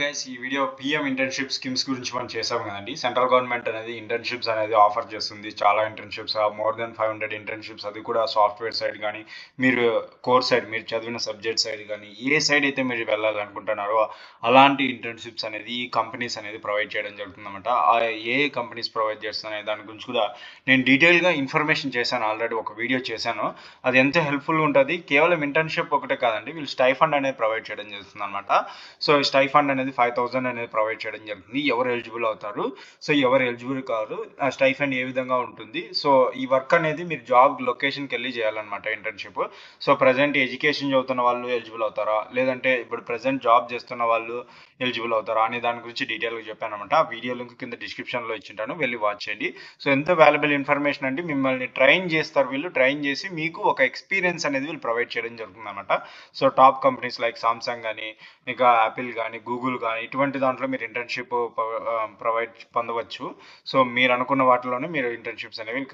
Guys ఈ video PM internship schemes గురించి మనం చేసాం కదండి. సెంట్రల్ గవర్నమెంట్ అనేది ఇంటర్న్షిప్స్ అనేది ఆఫర్ చేస్తుంది. చాలా ఇంటర్న్షిప్స్ మోర్ దెన్ 500 ఇంటర్న్షిప్స్, అది కూడా సాఫ్ట్వేర్ సైడ్ కానీ మీరు కోర్ సైడ్ మీరు చదివిన సబ్జెక్ట్ సైడ్ కానీ ఏ సైడ్ అయితే మీరు వెళ్ళాలనుకుంటున్నారో అలాంటి ఇంటర్న్షిప్స్ అనేది ఈ కంపెనీస్ అనేది ప్రొవైడ్ చేయడం జరుగుతుందన్నమాట. ఏ కంపెనీస్ ప్రొవైడ్ చేస్తున్నాయి దాని గురించి కూడా నేను డీటెయిల్గా ఇన్ఫర్మేషన్ చేశాను, ఆల్రెడీ ఒక వీడియో చేశాను. అది ఎంత హెల్ప్ఫుల్గా ఉంటుంది. కేవలం ఇంటర్న్షిప్ ఒకటే కాదండి, వీళ్ళు స్టైఫండ్ అనేది ప్రొవైడ్ చేయడం జరుగుతుంది అనమాట. సో స్టైఫండ్ అనేది 5,000 అనేది ప్రొవైడ్ చేయడం జరుగుతుంది. ఎవరు ఎలిజిబుల్ అవుతారు, సో ఎవరు ఎలిజిబుల్ కాదు, ఆ స్టైఫండ్ ఏ విధంగా ఉంటుంది. సో ఈ వర్క్ అనేది మీరు జాబ్ లొకేషన్కి వెళ్ళి చేయాలన్నమాట ఇంటర్న్షిప్. సో ప్రజెంట్ ఎడ్యుకేషన్ చదువుతున్న వాళ్ళు ఎలిజిబుల్ అవుతారా, లేదంటే ఇప్పుడు ప్రజెంట్ జాబ్ చేస్తున్న వాళ్ళు ఎలిజిబుల్ అవుతారా అనే దాని గురించి డీటెయిల్గా చెప్పాను అనమాట. ఆ వీడియో లింక్ కింద డిస్క్రిప్షన్లో ఇచ్చింటాను, వెళ్ళి వాచ్ చేయండి. సో ఎంత వాల్యుబుల్ ఇన్ఫర్మేషన్ అంటే మిమ్మల్ని ట్రైన్ చేస్తారు, వీళ్ళు ట్రైన్ చేసి మీకు ఒక ఎక్స్పీరియన్స్ అనేది వీళ్ళు ప్రొవైడ్ చేయడం జరుగుతుంది అనమాట. So top companies like Samsung కానీ, ఇంకా యాపిల్ కానీ, గూగుల్ కానీ, ఇటువంటి దాంట్లో మీరు ఇంటర్న్షిప్ ప్రొవైడ్ పొందవచ్చు. సో మీరు అనుకున్న వాటిలోనే మీరు ఇంటర్న్షిప్స్ అనేవి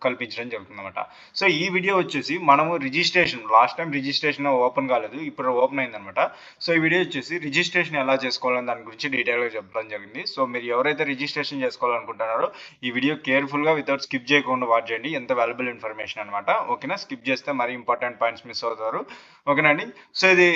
కల్పించడం జరుగుతుంది అనమాట. సో ఈ వీడియో వచ్చేసి మనము registration, last time registration open కాలేదు, ఇప్పుడు ఓపెన్ అయిందనమాట. సో ఈ వీడియో వచ్చేసి రిజిస్ట్రేషన్ ఎలా చేసుకోవాలని దాని గురించి డీటెయిల్గా చెప్పడం జరిగింది. సో మీరు ఎవరైతే రిజిస్ట్రేషన్ చేసుకోవాలనుకుంటున్నారో ఈ వీడియో కేర్ఫుల్గా వితౌట్ స్కిప్ చేయకుండా వాచ్ చేయండి. ఎంత వాల్యుబుల్ ఇన్ఫర్మేషన్ అనమాట. ఓకేనా, స్కిప్ చేస్తే మరీ ఇంపార్టెంట్ పాయింట్స్ మిస్ అవుతారు. ఓకేనండి. సో ఇది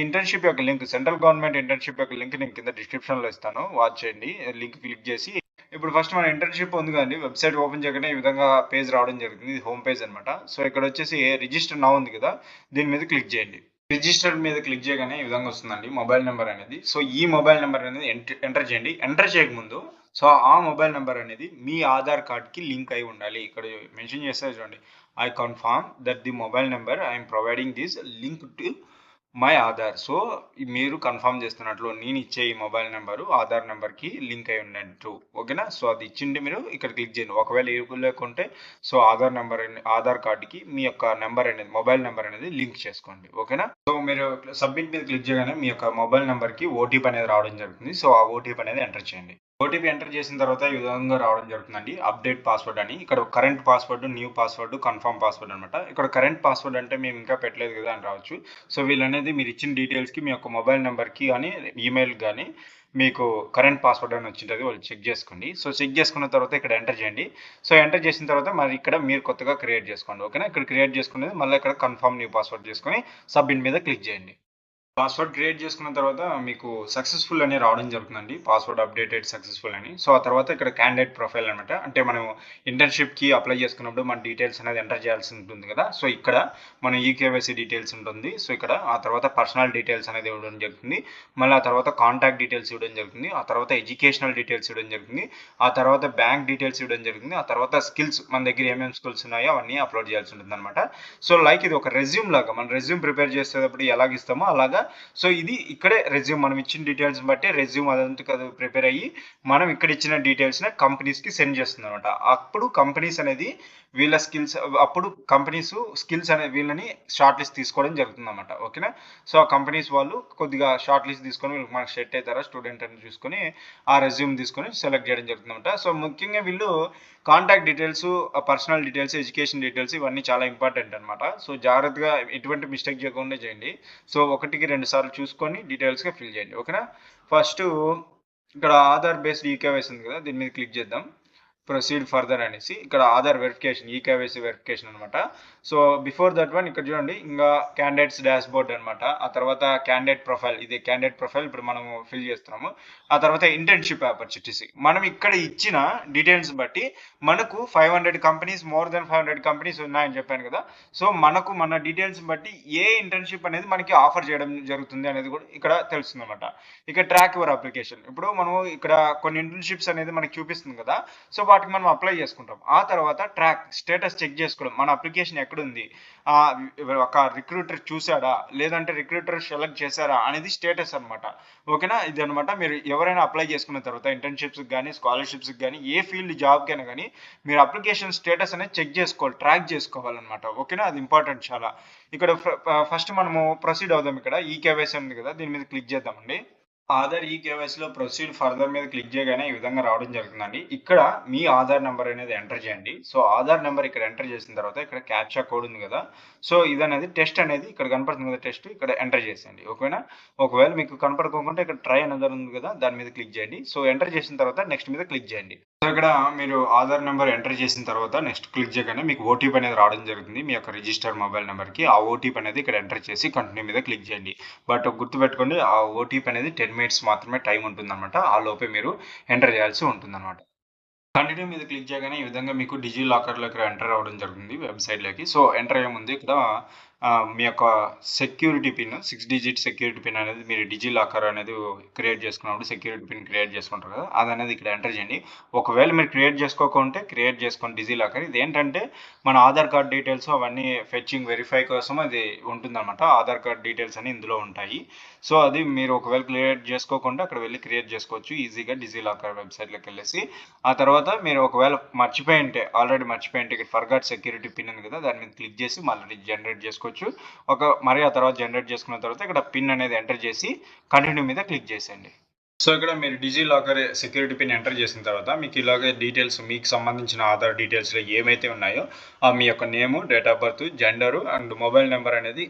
ఇంటర్న్షిప్ యొక్క లింక్, సెంట్రల్ గవర్నమెంట్ ఇంటర్న్షిప్ యొక్క లింక్ నేను కింద డిస్క్రిప్షన్లో ఇస్తాను, వాచ్ చేయండి. లింక్ క్లిక్ చేసి ఇప్పుడు ఫస్ట్ మన ఇంటర్న్షిప్ ఉంది కదండి, వెబ్సైట్ ఓపెన్ చేయగానే ఈ విధంగా పేజ్ రావడం జరుగుతుంది. ఇది హోమ్ పేజ్ అనమాట. సో ఇక్కడ వచ్చేసి రిజిస్టర్ నౌ ఉంది కదా, దీని మీద క్లిక్ చేయండి. రిజిస్టర్ మీద క్లిక్ చేయగానే ఈ విధంగా వస్తుందండి మొబైల్ నెంబర్ అనేది. సో ఈ మొబైల్ నెంబర్ అనేది ఎంటర్ చేయండి. ఎంటర్ చేయకముందు సో ఆ మొబైల్ నెంబర్ అనేది మీ ఆధార్ కార్డ్కి లింక్ అయి ఉండాలి. ఇక్కడ మెన్షన్ చేస్తారు చూడండి, I confirm that the mobile number I'm providing this link to my Aadhaar. So మీరు కన్ఫర్మ్ చేస్తున్నట్లు నేను ఇచ్చే ఈ మొబైల్ నెంబరు ఆధార్ నెంబర్కి లింక్ అయి ఉన్నట్టు. ఓకేనా, సో అది ఇచ్చిండి మీరు ఇక్కడ క్లిక్ చేయండి. ఒకవేళ లేకుంటే సో ఆధార్ కార్డుకి మీ యొక్క నెంబర్ అనేది, మొబైల్ నెంబర్ అనేది లింక్ చేసుకోండి. ఓకేనా, సో మీరు సబ్మిట్ మీద క్లిక్ చేయగానే మీ యొక్క మొబైల్ నెంబర్కి ఓటీపీ అనేది రావడం జరుగుతుంది. సో ఆ ఓటీపీ అనేది ఎంటర్ చేయండి. ఓటీపీ ఎంటర్ చేసిన తర్వాత ఈ విధంగా రావడం జరుగుతుందండి, అప్డేట్ పాస్వర్డ్ అని. ఇక్కడ current password, new password, confirm password అనమాట. ఇక్కడ కరెంట్ పాస్వర్డ్ అంటే మేము ఇంకా పెట్టలేదు కదా అని రావచ్చు. సో వీళ్ళనేది మీరు ఇచ్చిన డీటెయిల్స్కి మీ యొక్క మొబైల్ నెంబర్కి కానీ ఈమెయిల్ కానీ మీకు కరెంట్ పాస్వర్డ్ అని వచ్చింటుంది, వాళ్ళు చెక్ చేసుకోండి. సో చెక్ చేసుకున్న తర్వాత ఇక్కడ ఎంటర్ చేయండి. సో ఎంటర్ చేసిన తర్వాత మరి ఇక్కడ మీరు కొత్తగా క్రియేట్ చేసుకోండి. ఓకేనా, ఇక్కడ క్రియేట్ చేసుకునేది మళ్ళీ ఇక్కడ కన్ఫర్మ్ న్యూ పాస్వర్డ్ చేసుకొని సబ్మిట్ మీద క్లిక్ చేయండి. పాస్వర్డ్ క్రియేట్ చేసుకున్న తర్వాత మీకు సక్సెస్ఫుల్ అని రావడం జరుగుతుందండి, పాస్వర్డ్ అప్డేటెడ్ సక్సెస్ఫుల్ అని. సో ఆ తర్వాత ఇక్కడ క్యాండిడేట్ ప్రొఫైల్ అనమాట, అంటే మనం ఇంటర్న్షిప్కి అప్లై చేసుకున్నప్పుడు మన డీటెయిల్స్ అనేది ఎంటర్ చేయాల్సి ఉంటుంది కదా. సో ఇక్కడ మన ఈకేవైసీ డీటెయిల్స్ ఉంటుంది. సో ఇక్కడ ఆ తర్వాత పర్సనల్ డీటెయిల్స్ అనేది ఇవ్వడం జరుగుతుంది. మళ్ళీ ఆ తర్వాత కాంటాక్ట్ డీటెయిల్స్ ఇవ్వడం జరుగుతుంది. ఆ తర్వాత ఎడ్యుకేషనల్ డీటెయిల్స్ ఇవ్వడం జరుగుతుంది. ఆ తర్వాత బ్యాంక్ డీటెయిల్స్ ఇవ్వడం జరుగుతుంది. ఆ తర్వాత స్కిల్స్, మన దగ్గర ఏమేమి స్కిల్స్ ఉన్నాయో అవన్నీ అప్లోడ్ చేయాల్సి ఉంటుంది అనమాట. సో లైక్ ఇది ఒక రెజ్యూమ్ లాగా, మనం రెజ్యూమ్ ప్రిపేర్ చేసేటప్పుడు ఎలాగ ఇస్తామో అలాగా. సో ఇది ఇక్కడే రెజ్యూమ్, మనం ఇచ్చిన డీటెయిల్స్ బట్టి రెజ్యూమ్ అదంతా కదా ప్రిపేర్ అయ్యి మనం ఇక్కడ ఇచ్చిన డీటెయిల్స్ని కంపెనీస్కి సెండ్ చేస్తుంది అనమాట. అప్పుడు కంపెనీస్ అనేది వీళ్ళ స్కిల్స్, అప్పుడు కంపెనీస్ స్కిల్స్ అనేది వీళ్ళని షార్ట్ లిస్ట్ తీసుకోవడం జరుగుతుంది అనమాట. ఓకేనా, సో ఆ కంపెనీస్ వాళ్ళు కొద్దిగా షార్ట్ లిస్ట్ తీసుకొని వీళ్ళకి మనకు సెట్ అవుతారా స్టూడెంట్ అని చూసుకొని ఆ రెజ్యూమ్ తీసుకొని సెలెక్ట్ చేయడం జరుగుతుంది అనమాట. సో ముఖ్యంగా వీళ్ళు contact details, personal details, education details ఇవన్నీ చాలా ఇంపార్టెంట్ అనమాట. సో జాగ్రత్తగా ఎటువంటి మిస్టేక్ చేయకుండా చేయండి. సో 1కి 2 సార్లు చూసుకొని డీటెయిల్స్గా ఫిల్ చేయండి. ఓకేనా, ఫస్ట్ ఇక్కడ ఆధార్ బేస్డ్ ఈకేవైసీ ఉంది కదా, దీని మీద క్లిక్ చేద్దాం. ప్రొసీడ్ ఫర్దర్ అనేసి ఇక్కడ ఆధార్ వెరిఫికేషన్, ఈకేవైసీ వెరిఫికేషన్ అనమాట. సో బిఫోర్ దట్ వన్ ఇక్కడ చూడండి, ఇంకా క్యాండిడేట్స్ డాష్ బోర్డ్ అనమాట. ఆ తర్వాత క్యాండిడేట్ ప్రొఫైల్, ఇది క్యాండిడేట్ ప్రొఫైల్ ఇప్పుడు మనము ఫిల్ చేస్తున్నాము. ఆ తర్వాత ఇంటర్న్షిప్ ఆపర్చునిటీస్, మనం ఇక్కడ ఇచ్చిన డీటెయిల్స్ బట్టి మనకు 500 కంపెనీస్, మోర్ దెన్ 500 కంపెనీస్ ఉన్నాయని చెప్పాను కదా. సో మనకు మన డీటెయిల్స్ బట్టి ఏ ఇంటర్న్షిప్ అనేది మనకి ఆఫర్ చేయడం జరుగుతుంది అనేది కూడా ఇక్కడ తెలుస్తుంది అనమాట. ఇక ట్రాక్ యువర్ అప్లికేషన్, ఇప్పుడు మనము ఇక్కడ కొన్ని ఇంటర్న్షిప్స్ అనేది మనకి చూపిస్తుంది కదా. సో వాటికి మనం అప్లై చేసుకుంటాం. ఆ తర్వాత ట్రాక్ స్టేటస్ చెక్ చేసుకోవడం, మన అప్లికేషన్ ఎక్కడుంది, ఒక రిక్రూటర్ చూసాడా లేదంటే రిక్రూటర్ సెలెక్ట్ చేశారా అనేది స్టేటస్ అనమాట. ఓకేనా, ఇది అనమాట. మీరు ఎవరైనా అప్లై చేసుకున్న తర్వాత ఇంటర్న్షిప్స్కి కానీ, స్కాలర్షిప్స్కి కానీ, ఏ ఫీల్డ్ జాబ్కైనా కానీ మీరు అప్లికేషన్ స్టేటస్ అనేది చెక్ చేసుకోవాలి, ట్రాక్ చేసుకోవాలన్నమాట. ఓకేనా, అది ఇంపార్టెంట్ చాలా. ఇక్కడ ఫస్ట్ మనము ప్రొసీడ్ అవుదాం. ఇక్కడ ఈకేవైసీ ఉంది కదా, దీని మీద క్లిక్ చేద్దామండి. ఆధార్ కేవైసీలో ప్రొసీడ్ ఫర్దర్ మీద క్లిక్ చేయగానే ఈ విధంగా రావడం జరుగుతుందండి. ఇక్కడ మీ ఆధార్ నంబర్ అనేది ఎంటర్ చేయండి. సో, ఆధార్ నంబర్ ఇక్కడ ఎంటర్ చేసిన తర్వాత ఇక్కడ క్యాప్చా కోడ్ ఉంది గదా! సో, ఇదనేది టెస్ట్ అనేది ఇక్కడ కనపడుతుంది కదా! టెస్ట్ ఇక్కడ ఎంటర్ చేసేయండి. ఓకేనా? ఒకవేళ మీకు కనపడకోకుంటే ఇక్కడ ట్రై అనదర్ ఉంది కదా! దాని మీద క్లిక్ చేయండి. సో, ఎంటర్ చేసిన తర్వాత నెక్స్ట్ మీద క్లిక్ చేయండి. సో, ఇక్కడ మీరు ఆధార్ నంబర్ ఎంటర్ చేసిన తర్వాత నెక్స్ట్ క్లిక్ చేయగానే మీకు ఓటీపీ అనేది రావడం జరుగుతుంది. మీ యొక్క రిజిస్టర్డ్ మొబైల్ నంబర్‌కి. ఆ ఓటీపీ అనేది ఇక్కడ ఎంటర్ చేసి కంటిన్యూ మీద క్లిక్ చేయండి. బట్ గుర్తుపెట్టుకోండి ఆ ఓటీపీ అనేది 10 మినిట్స్ మాత్రమే టైం ఉంటుందన్నమాట. ఆ లోపే మీరు ఎంటర్ చేయాల్సి ఉంటుందన్నమాట. కంటిన్యూ మీద క్లిక్ చేయగానే ఈ విధంగా మీకు డిజి లాకర్‌లోకి ఎంటర్ అవ్వడం జరుగుతుంది వెబ్‌సైట్‌లోకి. సో, ఎంటర్ అయ్యే ముందు ఇక్కడ మీ యొక్క security pin 6 digit security pin అనేది మీరు డిజి లాకర్ అనేది క్రియేట్ చేసుకున్నప్పుడు సెక్యూరిటీ పిన్ క్రియేట్ చేసుకుంటారు కదా! అదనేది ఇక్కడ ఎంటర్ చేయండి. ఒకవేళ మీరు క్రియేట్ చేసుకోకుంటే క్రియేట్ చేసుకోండి డిజి లాకర్. ఇదేంటంటే మన ఆధార్ కార్డ్ డీటెయిల్స్ అవన్నీ ఫెచ్చింగ్ వెరిఫై కోసం అది ఉంటుందన్నమాట. ఆధార్ కార్డ్ డీటెయిల్స్ అన్నీ ఇందులో ఉంటాయి. సో, అది మీరు ఒకవేళ క్రియేట్ చేసుకోకుండా అక్కడ వెళ్లి క్రియేట్ చేసుకోవచ్చు ఈజీగా డిజి లాకర్ వెబ్‌సైట్‌లోకెళ్ళేసి. ఆ తర్వాత మీరు ఒకవేళ ఆల్రెడీ మర్చిపోయుంటే ఇక్కడ ఫర్గాట్ సెక్యూరిటీ పిన్ ఉంది కదా! దాని మీద క్లిక్ చేసి మళ్ళీ జనరేట్ చేసుకోవచ్చు. మరి ఆ తర్వాత జనరేట్ చేసుకున్న తర్వాత ఇక్కడ పిన్ అనేది ఎంటర్ చేసి కంటిన్యూ మీద క్లిక్ చేసేయండి. సో, ఇక్కడ మీరు డిజి లాకర్ సెక్యూరిటీ పిన్ ఎంటర్ చేసిన తర్వాత మీకు ఇలాగే డీటెయిల్స్ మీకు సంబంధించిన ఆధార్ డీటెయిల్స్‌లో ఏమైతే ఉన్నాయో మీ యొక్క నేము, date of birth, gender and mobile number అనేది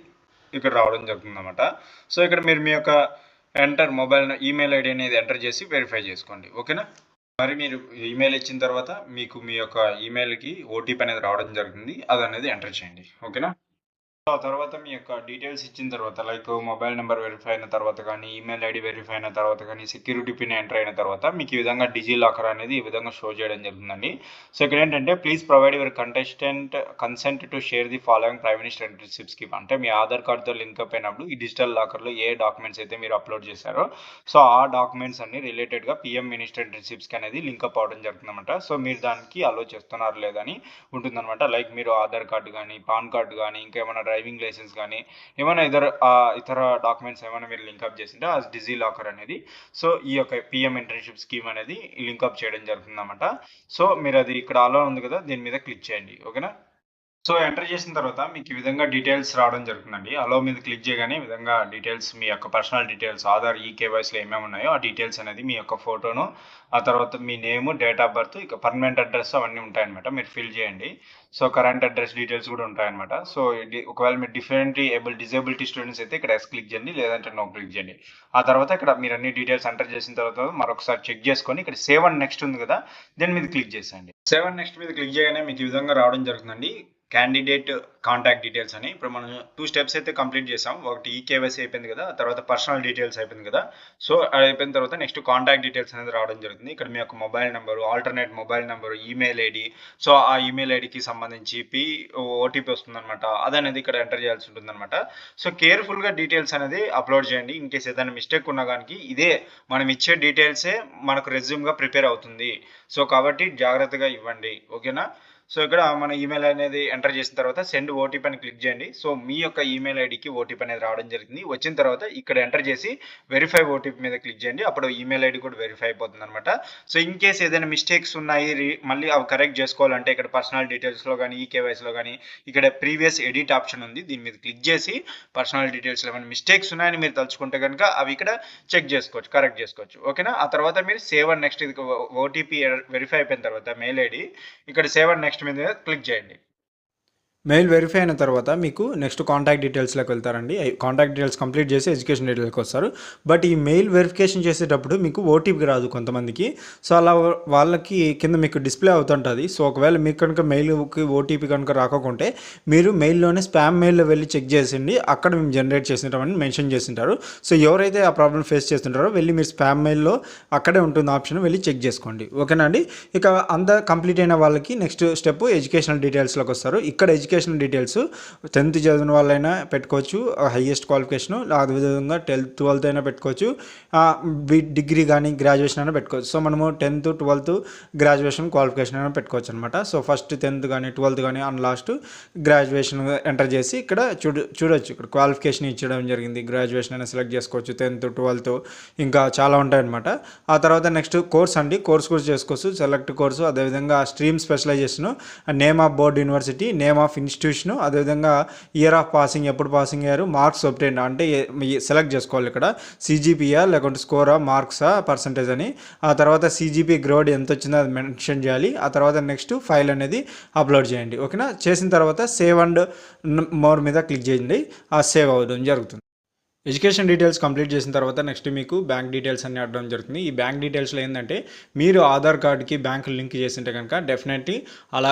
ఇక్కడ రావడం జరుగుతుందన్నమాట. సో, ఇక్కడ మీరు మీ యొక్క ఈమెయిల్ ఐడీ అనేది ఎంటర్ చేసి వెరిఫై చేసుకోండి. ఓకేనా? మరి మీరు ఈమెయిల్ ఇచ్చిన తర్వాత మీకు మీ యొక్క ఈమెయిల్‌కి ఓటీపీ అనేది రావడం జరుగుతుంది. అదనేది ఎంటర్ చేయండి. ఓకేనా? ఆ తర్వాత మీ యొక్క డీటెయిల్స్ ఇచ్చిన తర్వాత లైక్ మొబైల్ నెంబర్ వెరిఫై అయిన తర్వాత కానీ, ఈమెయిల్ ఐడీ వెరిఫై అయిన తర్వాత కానీ, సెక్యూరిటీ పిన్ ఎంటర్ అయిన తర్వాత మీకు ఈ విధంగా డిజి లాకర్ అనేది ఈ విధంగా షో చేయడం జరుగుతుందండి. సో, ఇక్కడ ఏంటంటే please provide your consent to share the following prime minister internship scheme. అంటే మీ ఆధార్ కార్డ్‌తో లింకప్ అయినప్పుడు ఈ డిజిటల్ లాకర్‌లో ఏ డాక్యుమెంట్స్ అయితే మీరు అప్లోడ్ చేశారో సో, ఆ డాక్యుమెంట్స్ అన్ని రిలేటెడ్‌గా పీఎం మినిస్టర్ ఇంటర్న్‌షిప్ స్కీమ్ అనేది లింకప్ అవ్వడం జరుగుతుందన్నమాట. సో, మీరు దానికి అలో చేస్తున్నారా లేదా అని ఉంటుందన్నమాట. లైక్ మీరు ఆధార్ కార్డ్ గానీ, పాన్ కార్డ్ గానీ, ఇంకేమైనా డ్రైవింగ్ లైసెన్స్ కానీ ఏమైనా ఇతర డాక్యుమెంట్స్ ఏమైనా మీరు లింకప్ చేసింటే ఆ డిజి లాకర్ అనేది సో ఈ యొక్క పిఎం ఇంటర్న్షిప్ స్కీమ్ అనేది లింకప్ చేయడం జరుగుతుందన్నమాట. సో, మీరు అది ఇక్కడ అలో ఉంది కదా! దీని మీద క్లిక్ చేయండి. ఓకేనా? సో, ఎంటర్ చేసిన తర్వాత మీకు ఈ విధంగా డీటెయిల్స్ రావడం జరుగుతుందండి. అలో మీద క్లిక్ చేయగానే ఈ విధంగా డీటెయిల్స్ మీ యొక్క పర్సనల్ డీటెయిల్స్ ఆధార్ కేవైసీలో ఏమేమి ఉన్నాయో ఆ డీటెయిల్స్ అనేది మీ యొక్క ఫోటోను, ఆ తర్వాత మీ నేము, డేట్ ఆఫ్ బర్త్, ఇక పర్మనెంట్ అడ్రస్ అవన్నీ ఉంటాయన్నమాట. మీరు ఫిల్ చేయండి. సో, కరెంట్ అడ్రస్ డీటెయిల్స్ కూడా ఉంటాయన్నమాట. సో, ఒకవేళ మీరు డిజేబిలిటీ స్టూడెంట్స్ అయితే ఇక్కడ ఎస్ క్లిక్ చేయండి. లేదంటే నో క్లిక్ చేయండి. ఆ తర్వాత ఇక్కడ మీరు అన్ని డీటెయిల్స్ ఎంటర్ చేసిన తర్వాత మరొకసారి చెక్ చేసుకొని ఇక్కడ సేవ్ అండ్ నెక్స్ట్ ఉంది కదా! దీని మీద క్లిక్ చేసేయండి. సేవ్ అండ్ నెక్స్ట్ మీద క్లిక్ చేయగానే మీకు ఈ విధంగా రావడం జరుగుతుందండి. క్యాండిడేట్ కాంటాక్ట్ డీటెయిల్స్ అని. ఇప్పుడు మనం 2 స్టెప్స్ అయితే కంప్లీట్ చేసాం. ఒకటి కేవైసీ అయిపోయింది కదా! ఆ తర్వాత పర్సనల్ డీటెయిల్స్ అయిపోయింది కదా! సో, అది అయిపోయిన తర్వాత నెక్స్ట్ కాంటాక్ట్ డీటెయిల్స్ అనేది రావడం జరుగుతుంది. ఇక్కడ మీ యొక్క mobile number, alternate mobile number, email ID. So, ఆ ఈమెయిల్ ఐడీకి సంబంధించి ఓటీపీ వస్తుందన్నమాట. అదనేది ఇక్కడ ఎంటర్ చేయాల్సి ఉంటుందన్నమాట. సో, కేర్‌ఫుల్‌గా డీటెయిల్స్ అనేది అప్‌లోడ్ చేయండి. ఇన్ కేస్ ఏదైనా మిస్టేక్ ఉన్నా గానికి ఇదే మనం ఇచ్చే డీటెయిల్సే మనకు రెజ్యూమ్‌గా ప్రిపేర్ అవుతుంది. సో, కాబట్టి జాగ్రత్తగా ఇవ్వండి. ఓకేనా? సో, ఇక్కడ మన ఈమెయిల్ అనేది ఎంటర్ చేసిన తర్వాత సెండ్ ఓటీపీ అని క్లిక్ చేయండి. సో, మీ యొక్క ఈమెయిల్ ఐడీకి ఓటీపీ అనేది రావడం జరిగింది. వచ్చిన తర్వాత ఇక్కడ ఎంటర్ చేసి వెరిఫై ఓటీపీ మీద క్లిక్ చేయండి. అప్పుడు ఈమెయిల్ ఐడీ కూడా వెరిఫై అయిపోతుందన్నమాట. సో, ఇన్ కేస్ ఏదైనా మిస్టేక్స్ ఉన్నాయి మళ్ళీ అవి కరెక్ట్ చేసుకోవాలంటే ఇక్కడ పర్సనల్ డీటెయిల్స్‌లో గానీ, కేవైసీలో గానీ ఇక్కడ ప్రీవియస్ ఎడిట్ ఆప్షన్ ఉంది. దీని మీద క్లిక్ చేసి పర్సనల్ డీటెయిల్స్‌లో ఏమైనా మిస్టేక్స్ ఉన్నాయని మీరు తలుచుకుంటే గనుక అవి ఇక్కడ చెక్ చేసుకోవచ్చు. కరెక్ట్ చేసుకోవచ్చు. ఓకేనా? ఆ తర్వాత మీరు సేవ్ అండ్ నెక్స్ట్ ఇది ఓటీపీ వెరిఫై అయిపోయిన తర్వాత మెయిల్ ఐడీ ఇక్కడ సేవ్ అండ్ నెక్స్ట్ మీద క్లిక్ చేయండి. మెయిల్ వెరిఫై అయిన తర్వాత మీకు నెక్స్ట్ కాంటాక్ట్ డీటెయిల్స్లోకి వెళ్తారండి. కాంటాక్ట్ డీటెయిల్స్ కంప్లీట్ చేసి ఎడ్యుకేషన్ డీటెయిల్స్కి వస్తారు. బట్ ఈ మెయిల్ వెరిఫికేషన్ చేసేటప్పుడు మీకు ఓటీపీ రాదు కొంతమందికి. సో, అలా వాళ్ళకి కింద మీకు డిస్ప్లే అవుతుంటుంది. సో, ఒకవేళ మీకు కనుక మెయిల్కి ఓటీపీ కనుక రాకుంటే మీరు మెయిల్లోనే స్పామ్ మెయిల్లో వెళ్ళి చెక్ చేసిండి. అక్కడ మేము జనరేట్ చేసినామని మెన్షన్ చేసింటారు. సో, ఎవరైతే ఆ ప్రాబ్లం ఫేస్ చేస్తుంటారో వెళ్ళి మీరు స్పామ్ మెయిల్లో అక్కడే ఉంటుంది ఆప్షన్, వెళ్ళి చెక్ చేసుకోండి. ఓకేనా అండి? ఇక అంతా కంప్లీట్ అయిన వాళ్ళకి నెక్స్ట్ స్టెప్ ఎడ్యుకేషనల్ డీటెయిల్స్లోకి వస్తారు. ఇక్కడ ఎడ్యుకేషన్ డీటెయిల్స్ 10th చదివిన వాళ్ళైనా పెట్టుకోవచ్చు, హైయెస్ట్ క్వాలిఫికేషన్. అదేవిధంగా 12th అయినా పెట్టుకోవచ్చు, డిగ్రీ కానీ గ్రాడ్యుయేషన్ అయినా పెట్టుకోవచ్చు. సో, మనము 10th 12th గ్రాడ్యుయేషన్ క్వాలిఫికేషన్ అయినా పెట్టుకోవచ్చు అనమాట. సో, ఫస్ట్ 10th కానీ 12th కానీ అండ్ లాస్ట్ గ్రాడ్యుయేషన్ ఎంటర్ చేసి ఇక్కడ చూడొచ్చు. ఇక్కడ క్వాలిఫికేషన్ ఇచ్చడం జరిగింది. గ్రాడ్యుయేషన్ అయినా సెలెక్ట్ చేసుకోవచ్చు, 10th 12th ఇంకా చాలా ఉంటాయన్నమాట. ఆ తర్వాత నెక్స్ట్ కోర్స్ అండి. కోర్స్ కూడా చేసుకోవచ్చు, సెలెక్ట్ కోర్సు. అదేవిధంగా stream specialization, name of board university, name of institution, అదేవిధంగా ఇయర్ ఆఫ్ పాసింగ్, ఎప్పుడు పాసింగ్ అయ్యారు, మార్క్స్ ఒబ్టైన్ అంటే సెలెక్ట్ చేసుకోవాలి ఇక్కడ సిజిపియా లేకుంటే స్కోరా, మార్క్సా, పర్సంటేజ్ అని. ఆ తర్వాత సిజిపి గ్రేడ్ ఎంత వచ్చిందో అది మెన్షన్ చేయాలి. ఆ తర్వాత నెక్స్ట్ ఫైల్ అనేది అప్లోడ్ చేయండి. ఓకేనా, చేసిన తర్వాత సేవ్ అండ్ మోర్ మీద క్లిక్ చేయండి. ఆ సేవ్ అవ్వడం జరుగుతుంది. ఎడ్యుకేషన్ డీటెయిల్స్ కంప్లీట్ చేసిన తర్వాత నెక్స్ట్ మీకు బ్యాంక్ డీటెయిల్స్ అన్ని అడగడం జరుగుతుంది. ఈ బ్యాంక్ డీటెయిల్స్లో ఏంటంటే మీరు ఆధార్ కార్డ్కి బ్యాంక్ లింక్ చేసింటే కనుక డెఫినెట్లీ అలా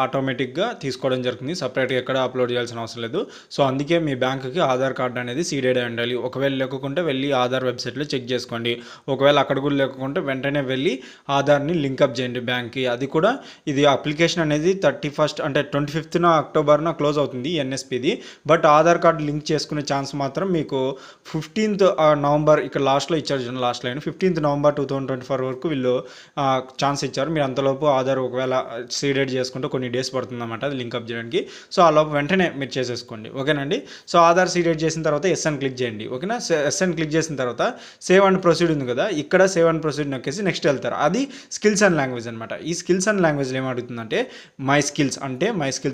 ఆటోమేటిక్గా తీసుకోవడం జరుగుతుంది. సపరేట్గా ఎక్కడ అప్లోడ్ చేయాల్సిన అవసరం లేదు. సో అందుకే మీ బ్యాంకుకి ఆధార్ కార్డ్ అనేది సీడెడ్ అయి ఉండాలి. ఒకవేళ లేకుంటే వెళ్ళి ఆధార్ వెబ్సైట్లో చెక్ చేసుకోండి. ఒకవేళ అక్కడ కూడా లేకుంటే వెంటనే వెళ్ళి ఆధార్ని లింకప్ చేయండి బ్యాంక్కి. అది కూడా ఇది అప్లికేషన్ అనేది 31st అంటే 25th అక్టోబర్న క్లోజ్ అవుతుంది ఎన్ఎస్పిది. బట్ ఆధార్ కార్డు లింక్ చేసుకునే ఛాన్స్ మాత్రం మీకు 15th నవంబర్ ఇక్కడ లాస్ట్లో ఇచ్చారు. లాస్ట్ లైన్ 15th నవంబర్ 2024 వరకు వీళ్ళు ఛాన్స్ ఇచ్చారు. మీరు అంతలోపు ఆధార్ ఒకవేళ సీడెడ్ చేసుకుంటే కొన్ని డేస్ పడుతుంది అన్నమాట అది లింకప్ చేయడానికి. సో ఆ లోపు వెంటనే మీరు చేసేసుకోండి. ఓకేనండి. సో ఆధార్ సీడెడ్ చేసిన తర్వాత ఎస్ అని క్లిక్ చేయండి. ఓకేనా, ఎస్ అని క్లిక్ చేసిన తర్వాత సేవ్ అండ్ ప్రొసీడ్ ఉంది కదా, ఇక్కడ సేవ్ అండ్ ప్రొసీడ్ నొక్కేసి నెక్స్ట్ వెళ్తారు. అది స్కిల్స్ అండ్ లాంగ్వేజ్ అనమాట. ఈ స్కిల్స్ అండ్ లాంగ్వేజ్లో ఏమడుగుతుందంటే మై స్కిల్స్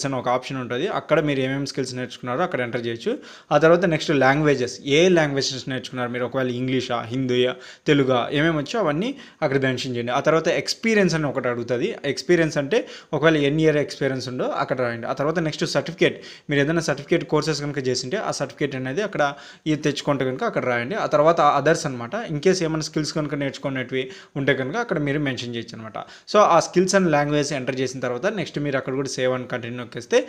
అని ఒక ఆప్షన్ ఉంటుంది. అక్కడ మీరు ఏమేమి స్కిల్స్ నేర్చుకున్నారో అక్కడ ఎంటర్ చేయొచ్చు. ఆ తర్వాత నెక్స్ట్ లాంగ్వేజెస్, ఏ లాంగ్వేజెస్ నేర్చుకున్నారు మీరు, ఒకవేళ ఇంగ్లీషా, హిందీయా, తెలుగా, ఏమేమి వచ్చో అవన్నీ అక్కడ మెన్షన్ చేయండి. ఆ తర్వాత ఎక్స్పీరియన్స్ అని ఒకటి అడుగుతుంది. ఎక్స్పీరియన్స్ అంటే ఒకవేళ ఎన్ని ఇయర్ ఎక్స్పీరియన్స్ ఉందో అక్కడ రాయండి. ఆ తర్వాత నెక్స్ట్ సర్టిఫికేట్, మీరు ఏదైనా సర్టిఫికేట్ కోర్సెస్ కనుక చేసింటే ఆ సర్టిఫికేట్ అనేది అక్కడ ఇది తెచ్చుకుంటే కనుక అక్కడ రాయండి. ఆ తర్వాత అదర్స్ అనమాట, ఇన్కేస్ ఏమైనా స్కిల్స్ కనుక నేర్చుకునేటివి ఉంటే కనుక అక్కడ మీరు మెన్షన్ చేయొచ్చు అనమాట. సో ఆ స్కిల్స్ అండ్ లాంగ్వేజ్ ఎంటర్ చేసిన తర్వాత నెక్స్ట్ మీరు అక్కడ కూడా సేవ్ అండ్ కంటిన్యూ నొక్కేస్తే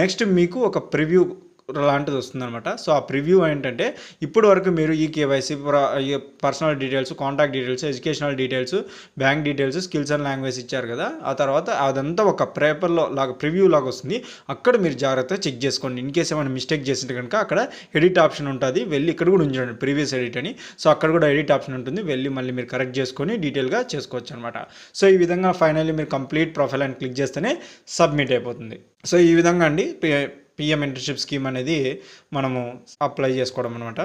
నెక్స్ట్ మీకు ఒక ప్రివ్యూ లాంటిది వస్తుందన్నమాట. సో ఆ ప్రివ్యూ ఏంటంటే ఇప్పటి వరకు మీరు ఈ KYC, personal details, contact details, educational details, bank details, skills and language ఇచ్చారు కదా. ఆ తర్వాత అదంతా ఒక పేపర్లో లాగా ప్రివ్యూ లాగా వస్తుంది. అక్కడ మీరు జాగ్రత్తగా చెక్ చేసుకోండి. ఇన్ కేసు ఏమైనా మిస్టేక్ చేసింటే కనుక అక్కడ ఎడిట్ ఆప్షన్ ఉంటుంది. వెళ్ళి ఇక్కడ కూడా ఉంచండి ప్రీవియస్ ఎడిట్ అని. సో అక్కడ కూడా ఎడిట్ ఆప్షన్ ఉంటుంది. వెళ్ళి మళ్ళీ మీరు కరెక్ట్ చేసుకొని డీటెయిల్గా చేసుకోవచ్చు అనమాట. సో ఈ విధంగా ఫైనల్లీ మీరు కంప్లీట్ ప్రొఫైల్ అని క్లిక్ చేస్తేనే సబ్మిట్ అయిపోతుంది. సో ఈ విధంగా అండి పిఎం ఇంటర్న్షిప్ స్కీమ్ అనేది మనము అప్లై చేసుకోవడం అనమాట.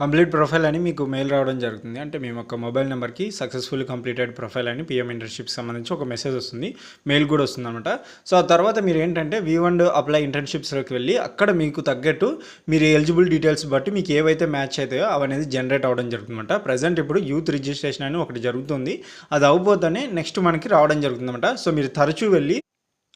కంప్లీట్ ప్రొఫైల్ అని మీకు మెయిల్ రావడం జరుగుతుంది. అంటే మేము ఒక మొబైల్ నెంబర్కి సక్సెస్ఫుల్లీ కంప్లీటెడ్ ప్రొఫైల్ అని పిఎం ఇంటర్న్షిప్కి సంబంధించి ఒక మెసేజ్ వస్తుంది, మెయిల్ కూడా వస్తుంది అనమాట. సో ఆ తర్వాత మీరు ఏంటంటే V1 అప్లై ఇంటర్న్షిప్స్లోకి వెళ్ళి అక్కడ మీకు తగ్గట్టు మీరు ఎలిజిబుల్ డీటెయిల్స్ బట్టి మీకు ఏవైతే మ్యాచ్ అవుతాయో అవనేది జనరేట్ అవ్వడం జరుగుతుందన్నమాట. ప్రజెంట్ ఇప్పుడు యూత్ రిజిస్ట్రేషన్ అని ఒకటి జరుగుతుంది. అది అవ్వబోతేనే నెక్స్ట్ మనకి రావడం జరుగుతుందన్నమాట. సో మీరు తరచూ వెళ్ళి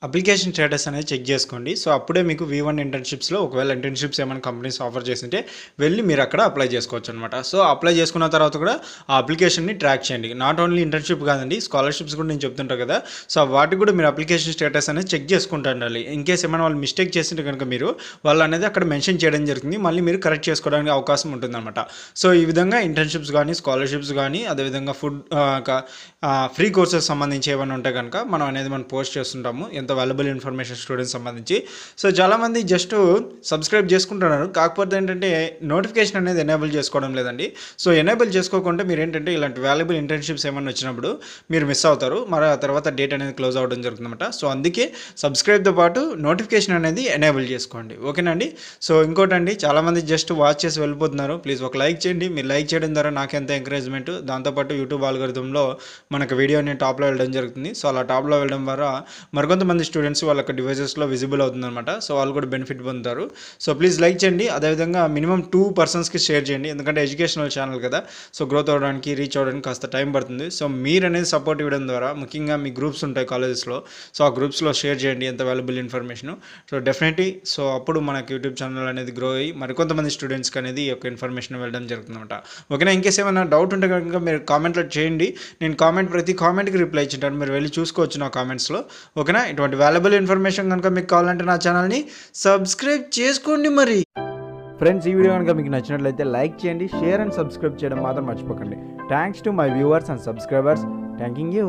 అప్లికేషన్ స్టేటస్ అనేది చెక్ చేసుకోండి. సో అప్పుడే మీకు V1 ఇంటర్న్షిప్స్లో ఒకవేళ ఇంటర్న్షిప్స్ ఏమైనా కంపెనీస్ ఆఫర్ చేస్తుంటే వెళ్ళి మీరు అక్కడ అప్లై చేసుకోవచ్చు అనమాట. సో అప్లై చేసుకున్న తర్వాత కూడా ఆ అప్లికేషన్ని ట్రాక్ చేయండి. నాట్ ఓన్లీ ఇంటర్న్షిప్ కాదండి, స్కాలర్షిప్స్ కూడా నేను చెప్తుంటాను కదా. సో వాటికి కూడా మీరు అప్లికేషన్ స్టేటస్ అనేది చెక్ చేసుకుంటూ ఉండాలి. ఇన్ కేసు ఏమైనా వాళ్ళు మిస్టేక్ చేస్తుంటే కనుక మీరు వాళ్ళు అనేది అక్కడ మెన్షన్ చేయడం జరుగుతుంది. మళ్ళీ మీరు కరెక్ట్ చేసుకోవడానికి అవకాశం ఉంటుందన్నమాట. సో ఈ విధంగా ఇంటర్న్షిప్స్ కానీ, స్కాలర్షిప్స్ కానీ, అదేవిధంగా ఫ్రీ కోర్సెస్ సంబంధించి ఏమైనా ఉంటే కనుక మనం పోస్ట్ చేస్తుంటాము, వాల్యుబుల్ ఇన్ఫర్మేషన్ స్టూడెంట్స్ సంబంధించి. సో చాలామంది జస్ట్ సబ్స్క్రైబ్ చేసుకుంటున్నారు, కాకపోతే ఏంటంటే నోటిఫికేషన్ అనేది ఎనేబుల్ చేసుకోవడం లేదండి. సో ఎనేబుల్ చేసుకోకుండా మీరు ఏంటంటే ఇలాంటి వాల్యుబుల్ ఇంటర్న్షిప్స్ ఏమైనా వచ్చినప్పుడు మీరు మిస్ అవుతారు. మరి ఆ తర్వాత డేట్ అనేది క్లోజ్ అవ్వడం జరుగుతుందన్నమాట. సో అందుకే సబ్స్క్రైబ్తో పాటు నోటిఫికేషన్ అనేది ఎనేబుల్ చేసుకోండి. ఓకేనండి. సో ఇంకోటండి, చాలామంది జస్ట్ వాచ్ చేసి వెళ్ళిపోతున్నారు. ప్లీజ్ ఒక లైక్ చేయండి. మీరు లైక్ చేయడం ద్వారా నాకెంత ఎంకరేజ్మెంట్. దాంతోపాటు యూట్యూబ్ ఆల్గోరిథంలో మనకు వీడియో అనేది టాప్లో వెళ్ళడం జరుగుతుంది. సో అలా టాప్లో వెళ్ళడం ద్వారా మరికొంతమంది స్టూడెంట్స్ వాళ్ళకి డివైజెస్లో విజిబుల్ అవుతుందన్నమాట. సో వాళ్ళు కూడా బెనిఫిట్ పొందుతారు. సో ప్లీజ్ లైక్ చేయండి. అదేవిధంగా మినిమం 2 personsకి షేర్ చేయండి. ఎందుకంటే ఎడ్యుకేషనల్ ఛానల్ కదా. సో గ్రోత్ అవ్వడానికి, రీచ్ అవ్వడానికి కాస్త టైం పడుతుంది. సో మీరు అనేది సపోర్ట్ ఇవ్వడం ద్వారా, ముఖ్యంగా మీ గ్రూప్స్ ఉంటాయి కాలేజెస్లో, సో ఆ గ్రూప్స్లో షేర్ చేయండి ఎంత valuable information. So definitely so అప్పుడు మనకి యూట్యూబ్ ఛానల్ అనేది గ్రో అయ్యి మరికొంతమంది స్టూడెంట్స్కి అనేది ఈ యొక్క ఇన్ఫర్మేషన్ వెళ్ళడం జరుగుతుందన్నమాట. ఓకేనా. ఇంకేస్ ఏమైనా డౌట్ ఉంటే కనుక మీరు కామెంట్లో చేయండి. నేను ప్రతి కామెంట్కి రిప్లై ఇచ్చింటాను, మీరు వెళ్ళి చూసుకోవచ్చు నా కామెంట్స్లో. ఓకేనా. ఇటువంటి వాల్యుబుల్ ఇన్ఫర్మేషన్ కనుక మీకు కావాలంటే నా ఛానల్ని సబ్స్క్రైబ్ చేసుకోండి. మరి ఫ్రెండ్స్, ఈ వీడియో కనుక మీకు నచ్చినట్లయితే లైక్ చేయండి, షేర్ అండ్ సబ్స్క్రైబ్ చేయడం మాత్రం మర్చిపోకండి. Thanks to my viewers and subscribers. Thanking you.